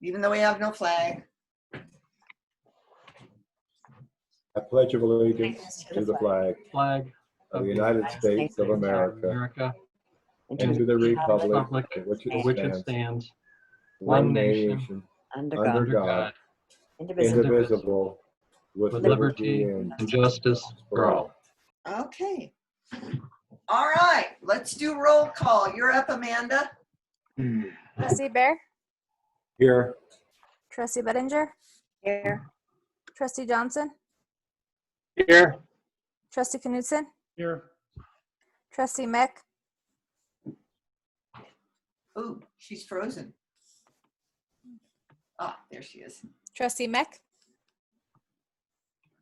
even though we have no flag. I pledge of allegiance to the flag of the United States of America and to the republic for which it stands, one nation, under God, indivisible, with liberty and justice for all. Okay. All right, let's do roll call. You're up, Amanda. Trustee Bear, Here, Trustee Bettinger, Here. Trustee Johnson, Here. Trustee Knudsen, Here. Trustee Mick, Oh, she's frozen. Ah, there she is. Trustee Mick,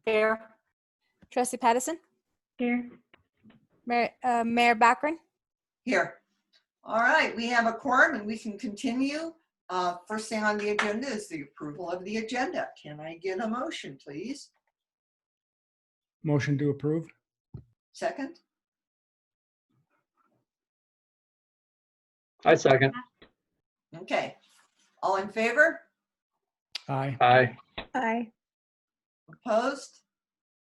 Here. Trustee Pattison, Here. Mayor Backren. Here. All right, we have a quorum and we can continue. First thing on the agenda is the approval of the agenda. Can I get a motion, please? Motion to approve. Second? I second. Okay. All in favor? Aye. Aye. Aye. Opposed?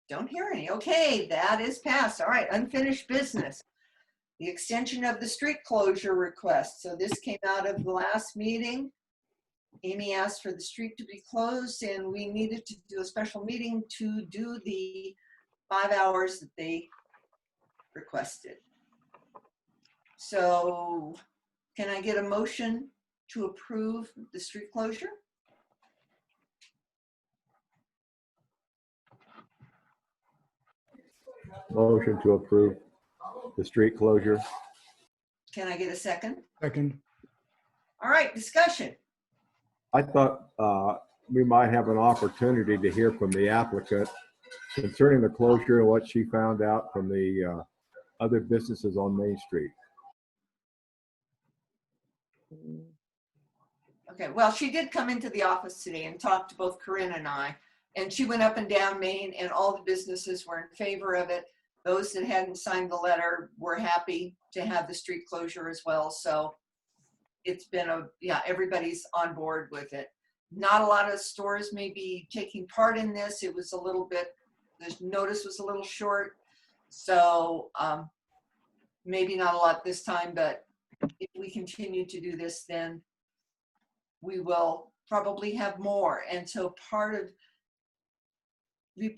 Don't hear any. Okay, that is passed. All right, unfinished business. The extension of the street closure request. So this came out of the last meeting. Amy asked for the street to be closed and we needed to do a special meeting to do the 5 hours that they requested. So can I get a motion to approve the street closure? motion to approve the street closure. Can I get a second? Second. All right, discussion. I thought we might have an opportunity to hear from the applicant concerning the closure and what she found out from the other businesses on Main Street. Okay, well, she did come into the office today and talk to both Corinne and I, and she went up and down Main and all the businesses were in favor of it. Those that hadn't signed the letter were happy to have the street closure as well. So it's been everybody's on board with it. Not a lot of stores may be taking part in this. It was a little bit, the notice was a little short. So maybe not a lot this time, but if we continue to do this, then we will probably have more. And so we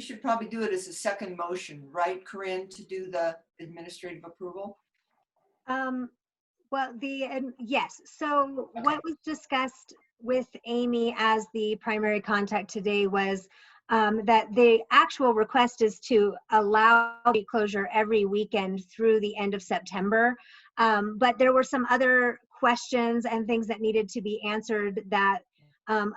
should probably do it as a second motion, right, Corinne, to do the administrative approval? Well, yes. So what was discussed with Amy as the primary contact today was that the actual request is to allow the closure every weekend through the end of September. But there were some other questions and things that needed to be answered that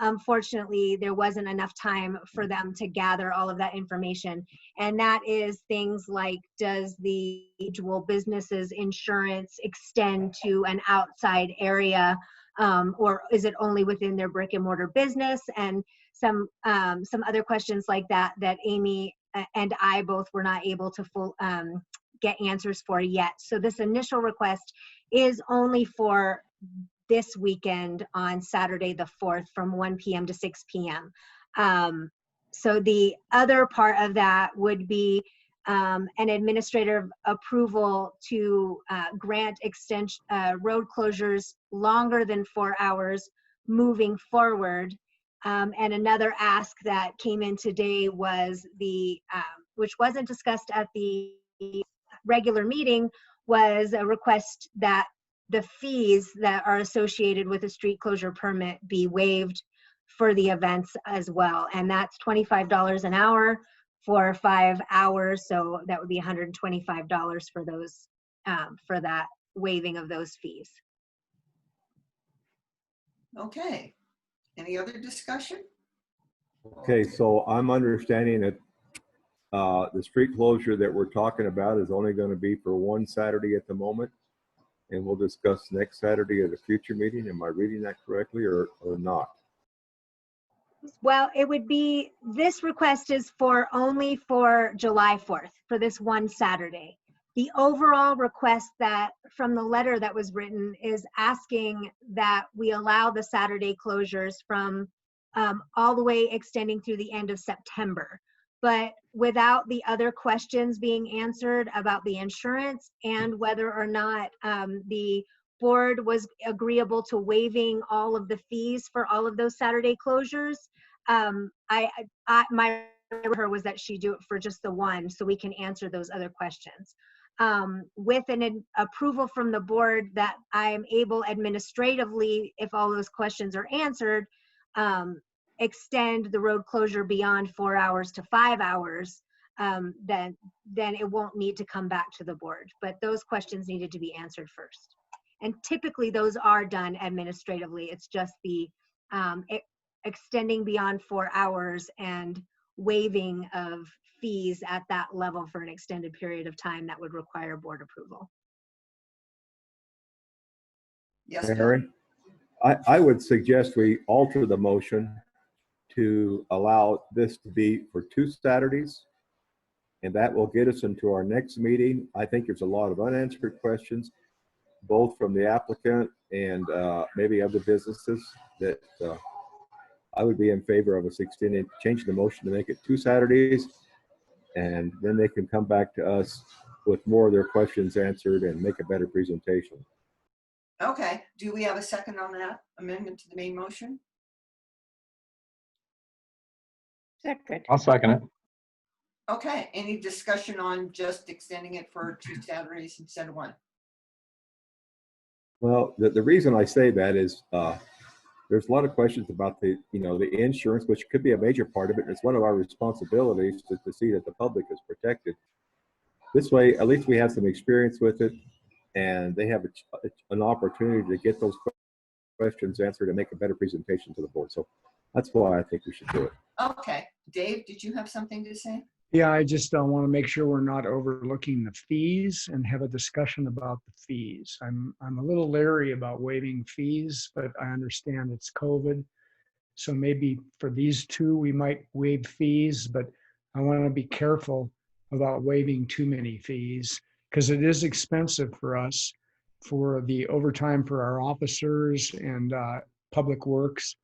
unfortunately there wasn't enough time for them to gather all of that information. And that is things like, does the individual business's insurance extend to an outside area, or is it only within their brick and mortar business? And some other questions like that Amy and I both were not able to get answers for yet. So this initial request is only for this weekend on Saturday the 4th from 1 p.m. to 6 p.m. So the other part of that would be an administrative approval to grant extension road closures longer than 4 hours moving forward. And another ask that came in today was which wasn't discussed at the regular meeting, was a request that the fees that are associated with a street closure permit be waived for the events as well. And that's $25 an hour for 5 hours. So that would be $125 for those, for that waiving of those fees. Okay. Any other discussion? Okay, so I'm understanding that the street closure that we're talking about is only going to be for one Saturday at the moment, and we'll discuss next Saturday at a future meeting. Am I reading that correctly or not? Well, it would be, this request is only for July 4th, for this one Saturday. the overall request that from the letter that was written is asking that we allow the Saturday closures from all the way extending through the end of September, but without the other questions being answered about the insurance and whether or not the board was agreeable to waiving all of the fees for all of those Saturday closures. My her was that she do it for just the one, so we can answer those other questions. With an approval from the board that I'm able administratively, if all those questions are answered, extend the road closure beyond 4 hours to 5 hours, then it won't need to come back to the board. But those questions needed to be answered first. And typically those are done administratively. It's just the extending beyond 4 hours and waiving of fees at that level for an extended period of time that would require board approval. Yes, Bill. Mary, I would suggest we alter the motion to allow this to be for 2 Saturdays, and that will get us into our next meeting. I think there's a lot of unanswered questions, both from the applicant and maybe other businesses, that I would be in favor of us extending, changing the motion to make it 2 Saturdays, and then they can come back to us with more of their questions answered and make a better presentation. Okay, do we have a second on that amendment to the main motion? Second. I'll second it. Okay, any discussion on just extending it for 2 Saturdays instead of 1? Well, the reason I say that is there's a lot of questions about the insurance, which could be a major part of it. It's one of our responsibilities to see that the public is protected. This way, at least we have some experience with it, and they have an opportunity to get those questions answered and make a better presentation to the board. So that's why I think we should do it. Okay, Dave, did you have something to say? Yeah, I just want to make sure we're not overlooking the fees and have a discussion about the fees. I'm a little leery about waiving fees, but I understand it's COVID. So maybe for these 2, we might waive fees, but I want to be careful about waiving too many fees because it is expensive for us for the overtime for our officers and public works,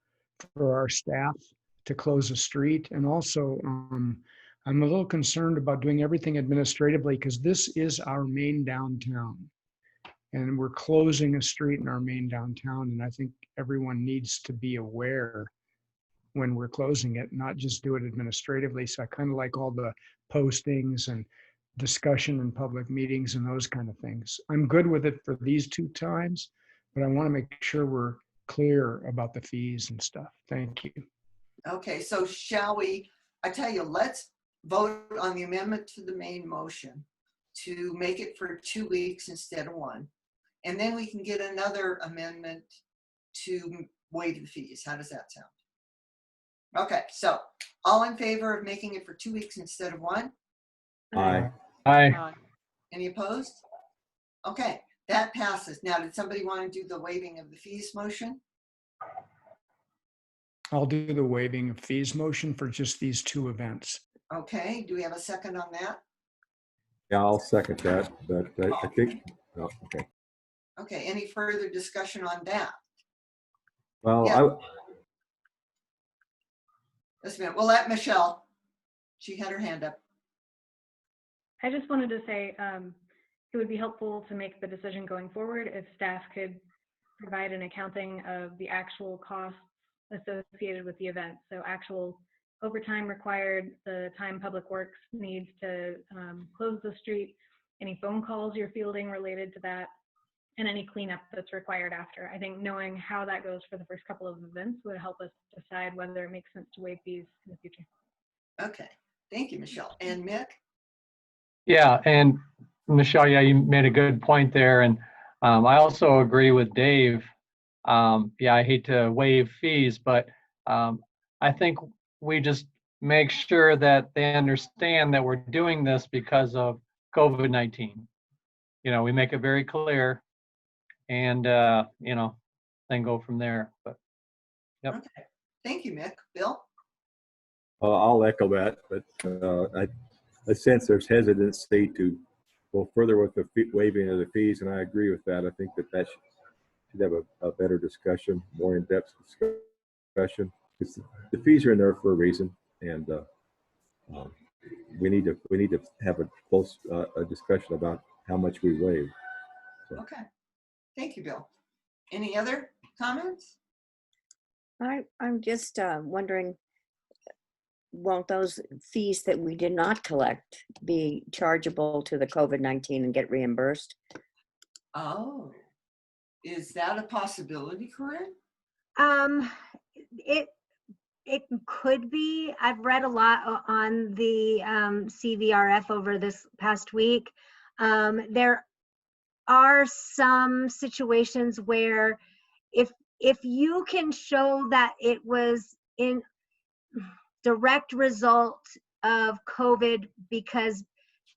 for our staff to close a street. And also, I'm a little concerned about doing everything administratively because this is our main downtown and we're closing a street in our main downtown. And I think everyone needs to be aware when we're closing it, not just do it administratively. So I kind of like all the postings and discussion in public meetings and those kind of things. I'm good with it for these 2 times, but I want to make sure we're clear about the fees and stuff. Thank you. Okay, so shall we, I tell you, let's vote on the amendment to the main motion to make it for 2 weeks instead of 1. And then we can get another amendment to waive the fees. How does that sound? Okay, so all in favor of making it for 2 weeks instead of 1? Aye. Aye. Any opposed? Okay, that passes. Now, did somebody want to do the waiving of the fees motion? I'll do the waiving of fees motion for just these 2 events. Okay, do we have a second on that? Yeah, I'll second that, but I think, oh, okay. Okay, any further discussion on that? Well, Yeah. Just a minute, we'll let Michelle. She had her hand up. I just wanted to say it would be helpful to make the decision going forward if staff could provide an accounting of the actual costs associated with the event. So actual overtime required, the time Public Works needs to close the street, any phone calls you're fielding related to that, and any cleanup that's required after. I think knowing how that goes for the first couple of events would help us decide whether it makes sense to waive fees in the future. Okay, thank you, Michelle. And Mick? Yeah, and Michelle, yeah, you made a good point there. And I also agree with Dave. Yeah, I hate to waive fees, but I think we just make sure that they understand that we're doing this because of COVID-19. We make it very clear and, then go from there. But yep. Okay, thank you, Mick. Bill? I'll echo that, but I sense there's hesitancy to go further with the waiving of the fees, and I agree with that. I think that should have a better discussion, more in-depth discussion. The fees are in there for a reason, and we need to have a close a discussion about how much we waive. Okay. Thank you, Bill. Any other comments? I'm just wondering, won't those fees that we did not collect be chargeable to the COVID-19 and get reimbursed? Oh, is that a possibility, Corinne? It could be. I've read a lot on the CVRF over this past week. There are some situations where if you can show that it was in direct result of COVID because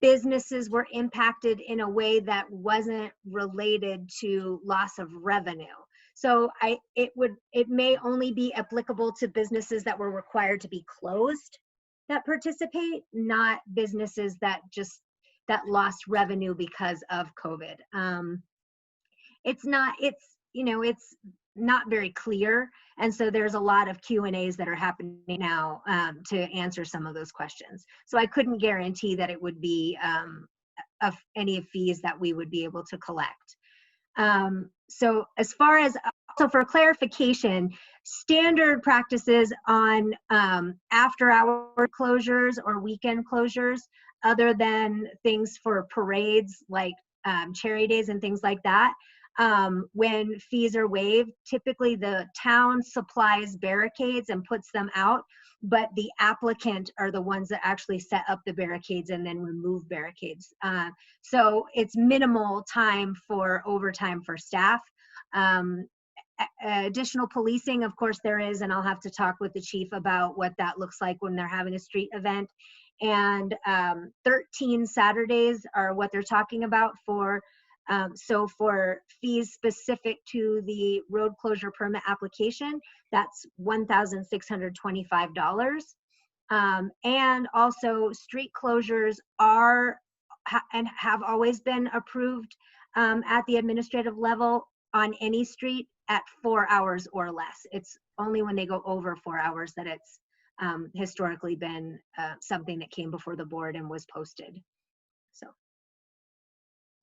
businesses were impacted in a way that wasn't related to loss of revenue. So it may only be applicable to businesses that were required to be closed that participate, not businesses that lost revenue because of COVID. It's not very clear. And so there's a lot of Q&As that are happening now to answer some of those questions. So I couldn't guarantee that it would be of any fees that we would be able to collect. So as far as, so for clarification, standard practices on after-hour closures or weekend closures, other than things for parades like cherry days and things like that, when fees are waived, typically the town supplies barricades and puts them out, but the applicant are the ones that actually set up the barricades and then remove barricades. So it's minimal time for overtime for staff. Additional policing, of course there is, and I'll have to talk with the chief about what that looks like when they're having a street event. And 13 Saturdays are what they're talking about for so for fees specific to the road closure permit application, that's $1,625. And also street closures are and have always been approved at the administrative level on any street at 4 hours or less. It's only when they go over 4 hours that it's historically been something that came before the board and was posted. So.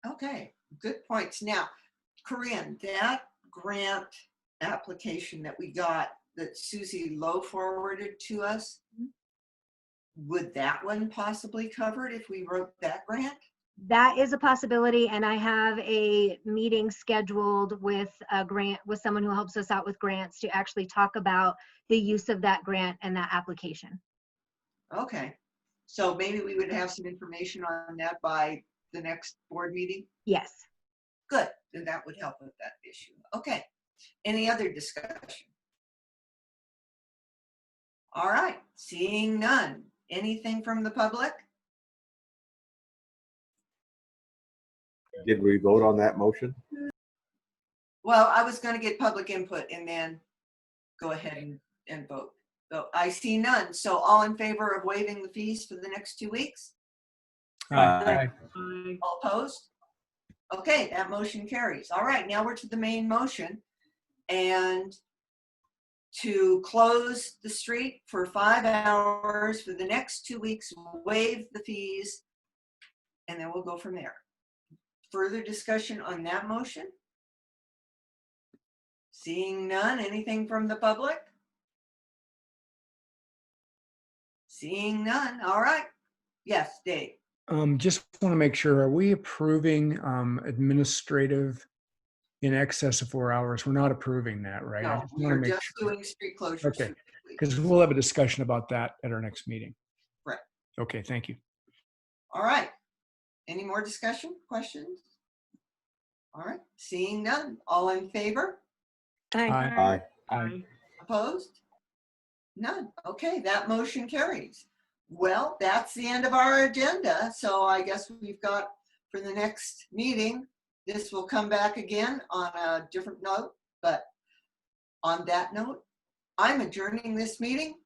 Okay, good points. Now, Corinne, that grant application that we got that Susie Lowe forwarded to us, would that one possibly cover it if we wrote that grant? That is a possibility, and I have a meeting scheduled with someone who helps us out with grants to actually talk about the use of that grant and that application. Okay, so maybe we would have some information on that by the next board meeting? Yes. Good, then that would help with that issue. Okay, any other discussion? All right, seeing none. Anything from the public? Did we vote on that motion? Well, I was going to get public input and then go ahead and vote. So I see none. So all in favor of waiving the fees for the next 2 weeks? Aye. All opposed? Okay, that motion carries. All right, now we're to the main motion. And to close the street for 5 hours for the next 2 weeks, waive the fees, and then we'll go from there. Further discussion on that motion? Seeing none, anything from the public? Seeing none, all right. Yes, Dave. Just want to make sure, are we approving administrative in excess of 4 hours? We're not approving that, right? I No, just want to we're make just sure. doing street closures. Okay, because we'll have a discussion about that at our next meeting. Right. Okay, thank you. All right. Any more discussion, questions? All right, seeing none. All in favor? Aye. Aye. Opposed? None. Okay, that motion carries. Well, that's the end of our agenda. So I guess we've got for the next meeting, this will come back again on a different note. But on that note, I'm adjourning this meeting.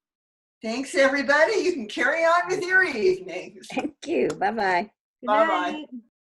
Thanks, everybody. You can carry on with your evenings. Thank you. Bye-bye. Good Bye-bye. night.